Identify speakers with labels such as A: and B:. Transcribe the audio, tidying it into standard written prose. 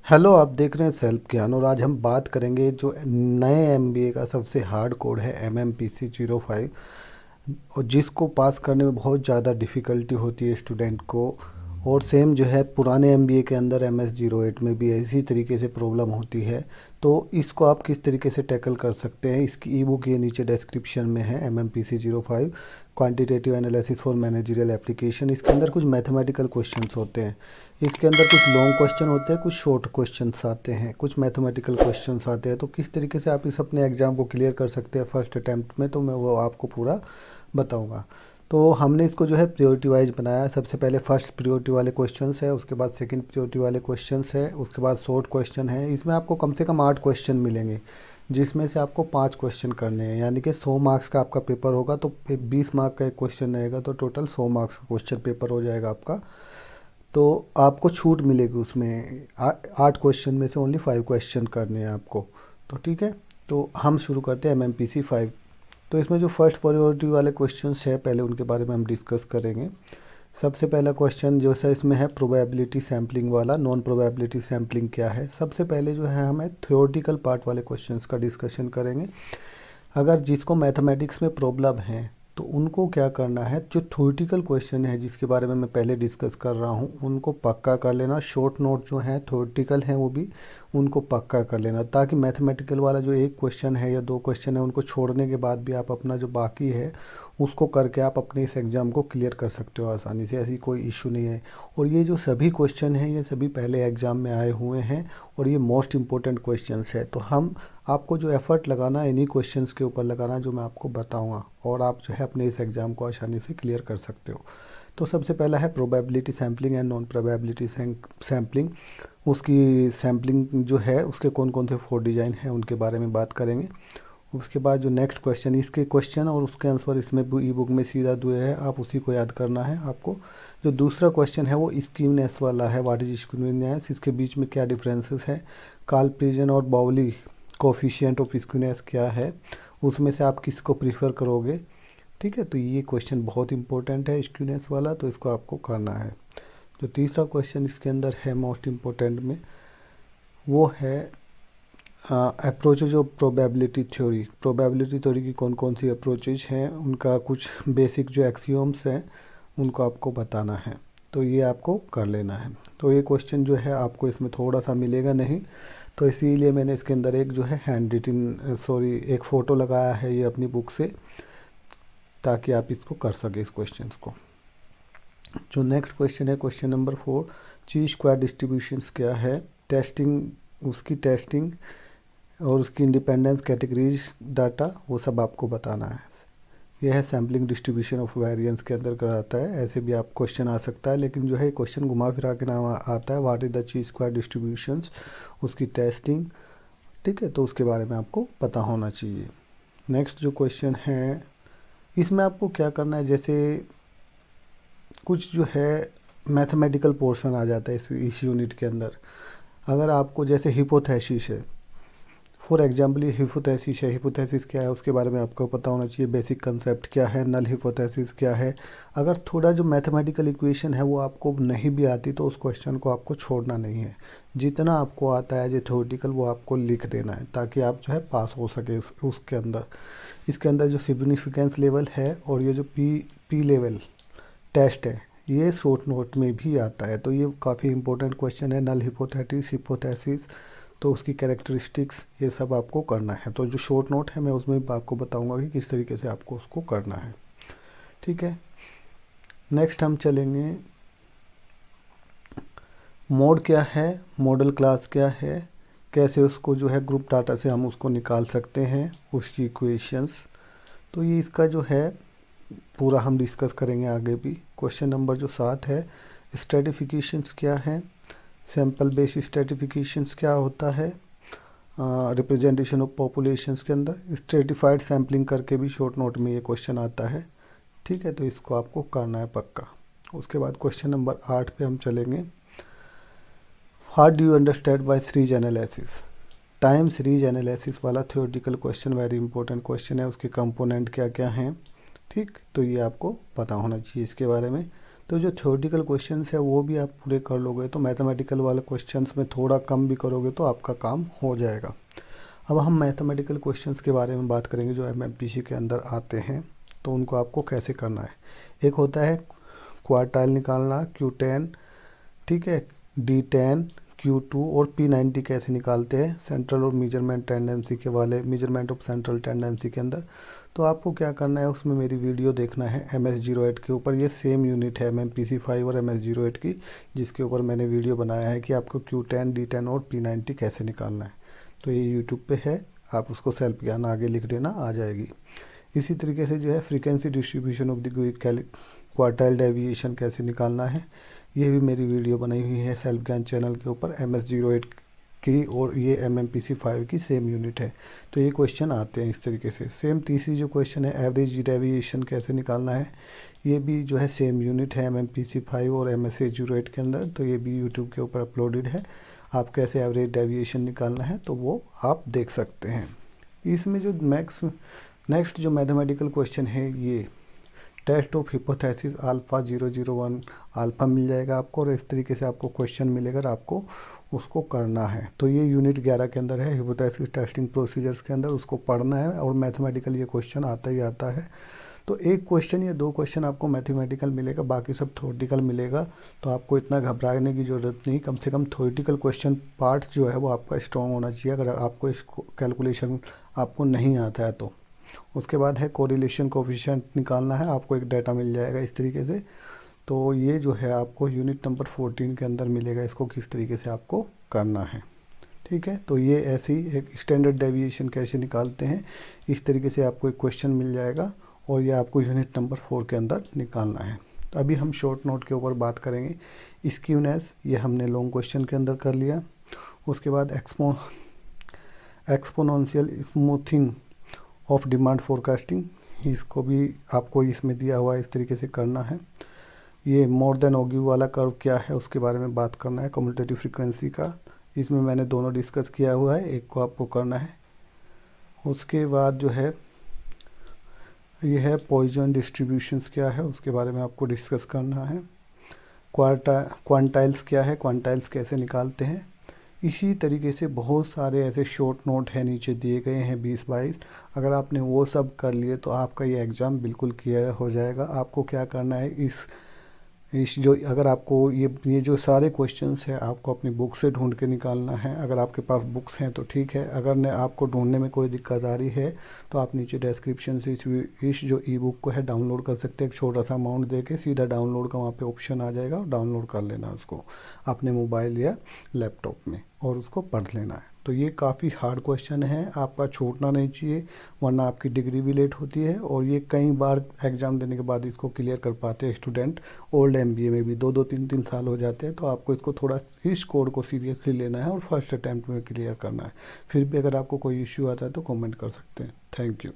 A: Hello, आप देख रहे हैं सेल्फ ज्ञान और आज हम बात करेंगे जो नए एमबीए का सबसे हार्ड कोड है MMPC 05 और जिसको पास करने में बहुत ज़्यादा डिफ़िकल्टी होती है स्टूडेंट को। और सेम जो है पुराने एमबीए के अंदर MS-08 में भी इसी तरीके से प्रॉब्लम होती है। तो इसको आप किस तरीके से टैकल कर सकते हैं, इसकी ई बुक ये नीचे डिस्क्रिप्शन में है। MMPC 05 quantitative analysis for managerial application. इसके अंदर कुछ मैथमेटिकल क्वेश्चंस होते हैं, इसके अंदर कुछ लॉन्ग क्वेश्चन होते हैं, कुछ शॉर्ट क्वेश्चंस आते हैं, कुछ मैथमेटिकल क्वेश्चंस आते हैं। तो किस तरीके से आप इस अपने एग्ज़ाम को क्लियर कर सकते हैं फर्स्ट अटैम्प्ट में, तो मैं वो आपको पूरा बताऊंगा। तो हमने इसको जो है प्रायोरिटी वाइज बनाया है। सबसे पहले फर्स्ट प्रायोरिटी वाले क्वेश्चंस है, उसके बाद सेकंड प्रायोरिटी वाले क्वेश्चंस है, उसके बाद शॉर्ट क्वेश्चन है। इसमें आपको कम से कम 8 क्वेश्चन मिलेंगे, जिसमें से आपको 5 क्वेश्चन करने हैं। यानी कि 100 मार्क्स का आपका पेपर होगा तो एक 20 मार्क का एक क्वेश्चन रहेगा, तो टोटल 100 मार्क्स का क्वेश्चन पेपर हो जाएगा आपका। तो आपको छूट मिलेगी उसमें 8 क्वेश्चन में से ओनली 5 क्वेश्चन करने हैं आपको। तो ठीक है, तो हम शुरू करते हैं MMPC 5। तो इसमें जो फर्स्ट प्रायोरिटी वाले क्वेश्चंस है पहले उनके बारे में हम डिस्कस करेंगे। सबसे पहला क्वेश्चन जो है इसमें है प्रोबेबिलिटी सैम्पलिंग वाला। नॉन प्रोबेबिलिटी सैम्पलिंग क्या है, सबसे पहले जो है हमें थ्योरेटिकल पार्ट वाले क्वेश्चंस का डिस्कशन करेंगे। अगर जिसको मैथमेटिक्स में प्रॉब्लम है तो उनको क्या करना है, जो थ्योरेटिकल क्वेश्चन है जिसके बारे में मैं पहले डिस्कस कर रहा हूँ उनको पक्का कर लेना। शॉर्ट नोट जो है थ्योरेटिकल हैं वो भी उनको पक्का कर लेना, ताकि मैथमेटिकल वाला जो एक क्वेश्चन है या 2 क्वेश्चन है उनको छोड़ने के बाद भी आप अपना जो बाकी है उसको करके आप अपने इस एग्ज़ाम को क्लियर कर सकते हो आसानी से। ऐसी कोई इशू नहीं है। और ये जो सभी क्वेश्चन हैं ये सभी पहले एग्ज़ाम में आए हुए हैं और ये मोस्ट इम्पोर्टेंट क्वेश्चंस है। तो हम आपको जो एफ़र्ट लगाना है इन्हीं क्वेश्चंस के ऊपर लगाना है जो मैं आपको बताऊंगा, और आप जो है अपने इस एग्ज़ाम को आसानी से क्लियर कर सकते हो। तो सबसे पहला है probability sampling and non probability sampling. उसकी सैम्पलिंग जो है उसके कौन कौन से 4 डिज़ाइन हैं उनके बारे में बात करेंगे। उसके बाद जो नेक्स्ट क्वेश्चन, इसके क्वेश्चन और उसके आंसर इसमें ई बुक में सीधा दिए है, आप उसी को याद करना है आपको। जो दूसरा क्वेश्चन है वो स्क्यूनेस वाला है। व्हाट इज स्क्यूनेस, इसके बीच में क्या डिफरेंसेस है, कार्ल-पिजन और बाउली कोफिशिएंट ऑफ स्क्यूनेस क्या है, उसमें से आप किसको प्रीफर करोगे। ठीक है, तो ये क्वेश्चन बहुत इंपॉर्टेंट है स्क्यूनेस वाला, तो इसको आपको करना है। जो तीसरा क्वेश्चन इसके अंदर है मोस्ट इम्पोर्टेंट में, वो है approaches of probability theory. Probability theory की कौन कौन सी अप्रोचेज हैं, उनका कुछ बेसिक जो एक्सियोम्स हैं उनको आपको बताना है। तो ये आपको कर लेना है। तो ये क्वेश्चन जो है आपको इसमें थोड़ा सा मिलेगा नहीं, तो इसीलिए मैंने इसके अंदर एक जो है हैंड रिटन एक फ़ोटो लगाया है ये अपनी बुक से, ताकि आप इसको कर सकें इस क्वेश्चन को। जो नेक्स्ट क्वेश्चन है क्वेश्चन नंबर 4, ची स्क्वायर डिस्ट्रीब्यूशंस क्या है, टेस्टिंग, उसकी टेस्टिंग और उसकी इंडिपेंडेंस, कैटेगरीज, डाटा, वो सब आपको बताना है। यह है सैम्पलिंग डिस्ट्रीब्यूशन ऑफ वेरिएंस के अंदर कराता है। ऐसे भी आप क्वेश्चन आ सकता है, लेकिन जो है क्वेश्चन घुमा फिरा के नाम आता है व्हाट इज़ द ची स्क्वायर डिस्ट्रीब्यूशंस, उसकी टेस्टिंग। ठीक है, तो उसके बारे में आपको पता होना चाहिए। नेक्स्ट जो क्वेश्चन है इसमें आपको क्या करना है, जैसे कुछ जो है मैथमेटिकल पोर्शन आ जाता है इस यूनिट के अंदर। अगर आपको जैसे हिपोथेसिस है, फॉर एग्जाम्पल ये हिपोथेसिस है, हिपोथेसिस क्या है उसके बारे में आपको पता होना चाहिए, बेसिक कंसेप्ट क्या है, नल हिपोथेसिस क्या है। अगर थोड़ा जो मैथमेटिकल इक्वेशन है वो आपको नहीं भी आती तो उस क्वेश्चन को आपको छोड़ना नहीं है। जितना आपको आता है जो थ्योरेटिकल वो आपको लिख देना है, ताकि आप जो है पास हो सके उसके अंदर। इसके अंदर जो सिग्निफिकेंस लेवल है और ये जो पी लेवल टेस्ट है ये शॉर्ट नोट में भी आता है। तो ये काफ़ी इंपॉर्टेंट क्वेश्चन है, नल हिपोथेसिस, तो उसकी कैरेक्टरिस्टिक्स ये सब आपको करना है। तो जो शॉर्ट नोट है मैं उसमें आपको बताऊंगा कि किस तरीके से आपको उसको करना है। ठीक है, नेक्स्ट हम चलेंगे, मोड क्या है, मॉडल क्लास क्या है, कैसे उसको जो है ग्रुप डाटा से हम उसको निकाल सकते हैं, उसकी इक्वेशंस। तो ये इसका जो है पूरा हम डिस्कस करेंगे आगे भी। क्वेश्चन नंबर जो 7 है, स्ट्रेटिफिकेशंस क्या है, सैम्पल बेस स्ट्रेटिफिकेशंस क्या होता है, रिप्रेजेंटेशन ऑफ पॉपुलेशंस के अंदर स्ट्रेटिफाइड सैम्पलिंग करके भी शॉर्ट नोट में ये क्वेश्चन आता है। ठीक है, तो इसको आपको करना है पक्का। उसके बाद क्वेश्चन नंबर 8 पे हम चलेंगे, how do you understand by series analysis. Time series analysis वाला theoretical question very important question है, उसके कंपोनेंट क्या क्या हैं। ठीक, तो ये आपको पता होना चाहिए इसके बारे में। तो जो थ्योरेटिकल क्वेश्चंस है वो भी आप पूरे कर लोगे तो मैथमेटिकल वाले क्वेश्चंस में थोड़ा कम भी करोगे तो आपका काम हो जाएगा। अब हम मैथमेटिकल क्वेश्चंस के बारे में बात करेंगे जो एमएमपीसी के अंदर आते हैं, तो उनको आपको कैसे करना है। एक होता है क्वार्टाइल निकालना, Q10, ठीक है, D10, Q2 और P90 कैसे निकालते हैं सेंट्रल और मेजरमेंट टेंडेंसी के वाले, मेजरमेंट ऑफ सेंट्रल टेंडेंसी के अंदर। तो आपको क्या करना है, उसमें मेरी वीडियो देखना है MS08 के ऊपर। ये सेम यूनिट है MMPC5 और MS08 की, जिसके ऊपर मैंने वीडियो बनाया है कि आपको Q10, D10 और P90 कैसे निकालना है। तो ये यूट्यूब पे है, आप उसको सेल्फ ज्ञान आगे लिख देना, आ जाएगी। इसी तरीके से जो है frequency distribution of the quartile deviation कैसे निकालना है, ये भी मेरी वीडियो बनाई हुई है सेल्फ ज्ञान चैनल के ऊपर MS08 की, और ये MMPC5 की सेम यूनिट है। तो ये क्वेश्चन आते हैं इस तरीके से। सेम तीसरी जो क्वेश्चन है एवरेज डेविएशन कैसे निकालना है, ये भी जो है सेम यूनिट है MMPC5 और MS08 के अंदर। तो ये भी यूट्यूब के ऊपर अपलोडेड है, आप कैसे एवरेज डेविएशन निकालना है तो वो आप देख सकते हैं। इसमें जो नेक्स्ट जो मैथमेटिकल क्वेश्चन है, ये test of hypothesis alpha 001 alpha मिल जाएगा आपको, और इस तरीके से आपको क्वेश्चन मिलेगा, आपको उसको करना है। तो ये यूनिट 11 के अंदर है, हिपोथेसिस टेस्टिंग प्रोसीजर्स के अंदर, उसको पढ़ना है। और मैथमेटिकल ये क्वेश्चन आता ही आता है। तो एक क्वेश्चन या दो क्वेश्चन आपको मैथमेटिकल मिलेगा, बाकी सब थ्योरेटिकल मिलेगा। तो आपको इतना घबराने की ज़रूरत नहीं, कम से कम थ्योरेटिकल क्वेश्चन पार्ट्स जो है वो आपका स्ट्रॉन्ग होना चाहिए, अगर आपको इस कैलकुलेशन आपको नहीं आता है तो। उसके बाद है कोरिलेशन कोफिशिएंट निकालना है, आपको एक डाटा मिल जाएगा इस तरीके से। तो ये जो है आपको यूनिट नंबर 14 के अंदर मिलेगा, इसको किस तरीके से आपको करना है, ठीक है। तो ये ऐसे ही एक स्टैंडर्ड डेविएशन कैसे निकालते हैं, इस तरीके से आपको एक क्वेश्चन मिल जाएगा, और ये आपको यूनिट नंबर 4 के अंदर निकालना है। तो अभी हम शॉर्ट नोट के ऊपर बात करेंगे। स्क्यूनेस ये हमने लॉन्ग क्वेश्चन के अंदर कर लिया। उसके बाद exponential smoothing of demand forecasting, इसको भी आपको इसमें दिया हुआ है, इस तरीके से करना है। ये मोर देन ऑग्यू वाला कर्व क्या है उसके बारे में बात करना है, कम्यूटेटिव फ्रीक्वेंसी का। इसमें मैंने दोनों डिस्कस किया हुआ है, एक को आपको करना है। उसके बाद जो है ये है पॉइजन डिस्ट्रीब्यूशंस क्या है, उसके बारे में आपको डिस्कस करना है। क्वांटाइल्स क्या है, क्वांटाइल्स कैसे निकालते हैं। इसी तरीके से बहुत सारे ऐसे शॉर्ट नोट हैं नीचे दिए गए हैं 20-22। अगर आपने वो सब कर लिए तो आपका ये एग्ज़ाम बिल्कुल क्लियर हो जाएगा। आपको क्या करना है, इस जो अगर आपको ये जो सारे क्वेश्चंस है आपको अपनी बुक से ढूंढ के निकालना है। अगर आपके पास बुक्स हैं तो ठीक है, अगर ने आपको ढूंढने में कोई दिक्कत आ रही है तो आप नीचे डिस्क्रिप्शन से इस जो ई बुक को है डाउनलोड कर सकते हैं। एक छोटा सा अमाउंट दे के सीधा डाउनलोड का वहाँ पे ऑप्शन आ जाएगा, और डाउनलोड कर लेना उसको अपने मोबाइल या लैपटॉप में, और उसको पढ़ लेना है। तो ये काफ़ी हार्ड क्वेश्चन है, आपका छूटना नहीं चाहिए, वरना आपकी डिग्री भी लेट होती है। और ये कई बार एग्ज़ाम देने के बाद इसको क्लियर कर पाते हैं स्टूडेंट। ओल्ड MBA में भी 2-2 3-3 साल हो जाते हैं। तो आपको इसको थोड़ा इस कोड को सीरियसली लेना है और फर्स्ट अटैम्प्ट में क्लियर करना है। फिर भी अगर आपको कोई इश्यू आता है तो कमेंट कर सकते हैं। Thank you.